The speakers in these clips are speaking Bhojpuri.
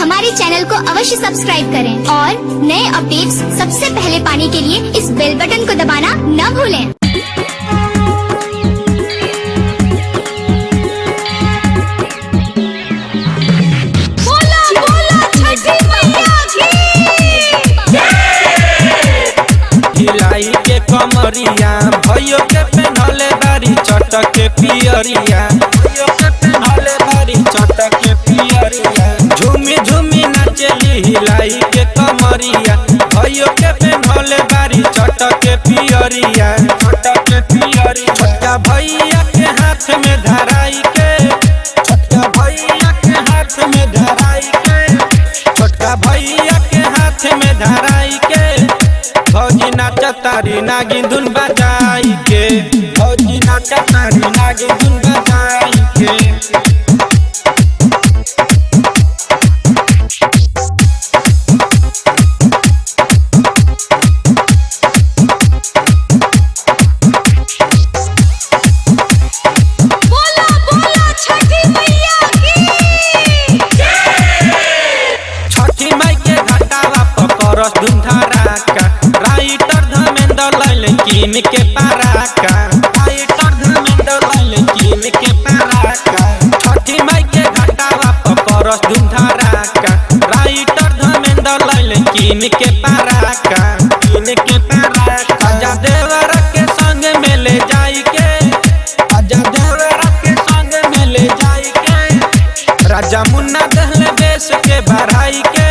हमारे चैनल को अवश्य सब्सक्राइब करें और नए अपडेट्स सबसे पहले पाने के लिए इस बेल बटन को दबाना न भूलें। हिलाई के कमरिया भैया के पेन्हले बारी चटक के पियरिया, भैया के पेन्हले बारी चटक के पियरिया। झूमी झूमी नाचली हिलाई के कमरिया भैया के पेन्हले बारी चटक के पियरिया, चटक के पियरिया। छोटका भैया के हाथ में धराई के, छोटका भैया के हाथ में धराई के, छोटका भैया के हाथ में धराई के। भौजी नाचा तारी नागिन धुन बजाई के, भौजी नाचा तारी नागिन धुन बजाई के। बोला बोला छठी मैया की छठी माई के घटावा पकड़स धुन धराका, राइटर धर्मेंद्र लैल कीन के पराका, राइटर धर्मेंद्र लैल कीन के पराका। छठी माई के घटावा पकड़स धुन धराका, राइटर धर्मेंद्र लैल कीन के पराका, कीन के पराका। आजा देवर के संग में ले जाई के, आजा देवर के संग में ले जाई के। राजा मुन्ना दहले बेस के बढ़ाई के,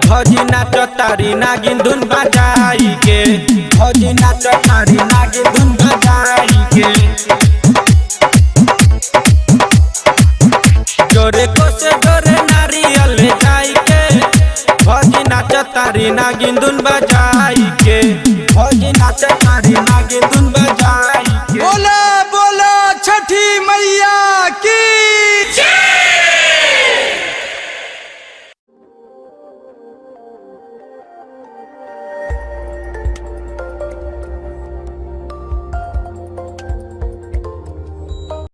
भौजी नाच तारी नागिन धुन बजाई के, भौजी नाच तारी नागिन धुन बजाई के। जोरे को से जोरे नारियल ले जाई के, भौजी नाच तारी नागिन धुन बजाई के, भौजी नाच तारी नागिन धुन बजाई के।